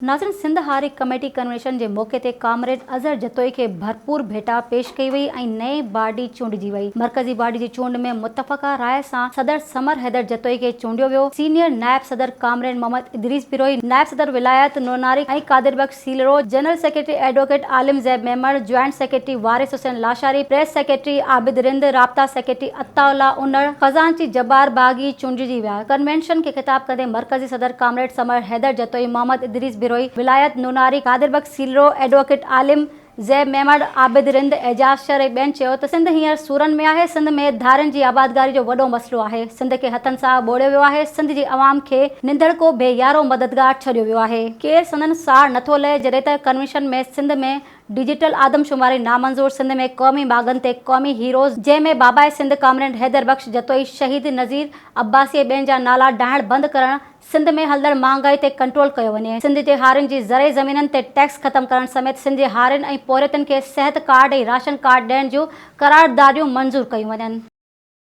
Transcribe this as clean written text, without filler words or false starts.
नाज़रीन, सिंध हारी committee convention के मौके ते कामरेड अज़हर जतोई के भरपूर भेटा पेश कई वई ऐं नई बाडी चूंडजी वई। मरकज़ी बाडी की चूंड में मुतफ़क़ा राय सां सदर समर हैदर जतोई के चूंडियो वियो। सीनियर नायब सदर कामरेड मोहम्मद इदरीस बिरोई, नायब सदर विलायत नूनारी ऐं कादिर बख्श सीलरो, जनरल सेक्रेटरी एडवोकेट आलिम ज़ैब मेमण, ज्वाइंट सेक्रेटरी वारिस हुसैन लाशारी, प्रेस सेक्रेटरी आबिद रिंद, राब्ता सेक्रेटरी अत्ताउल्ला उनड़, खजानची जब्बार बागी चूंडजी विया। कन्वेंशन के खिताब कंदे मरकज़ी सदर कामरेड समर हैदर जतोई, मोहम्मद इदरीस बिरोई, विलायत नूनारी, कादिर बख्श सीलरो, एडवोकेट आलिम ज़ैब मेमण, आबिद रिंद, एजाज शर ऐं ॿियनि चयो त सिंध हींअर सूरनि में आहे। सिंध में धारियुनि जी आबादगारी जो वॾो मसइलो आहे। सिंध खे हथनि सां ॿोड़ियो वियो आहे। सिंध जी अवाम खे निंदड़को बेयारो मददगार छॾियो वियो आहे। केरु संदन साड़ नथो लहे जॾहिं त कन्वेंशन में सिंध में डिजिटल आदमशुमारी नामंज़ूर, सिंध में क़ौमी बाग़नि ते क़ौमी हीरोज़ जंहिंमें बाबाए सिंध कामरेड हैदर बख्श जतोई, शहीद नज़ीर अब्बासी ॿियनि जा नाला डाहण बंदि करणु, सिंध में हलंदड़ महांगाई ते कंट्रोल कयो वञे, सिंध जे हारियुनि जी ज़रई ज़मीननि ते टैक्स ख़तमु करणु समेत सिंध जे हारियुनि ऐं पोरियतनि खे सिहत कार्ड ऐं राशन कार्ड ॾियण जूं करारदारियूं मंज़ूर कयूं वञनि।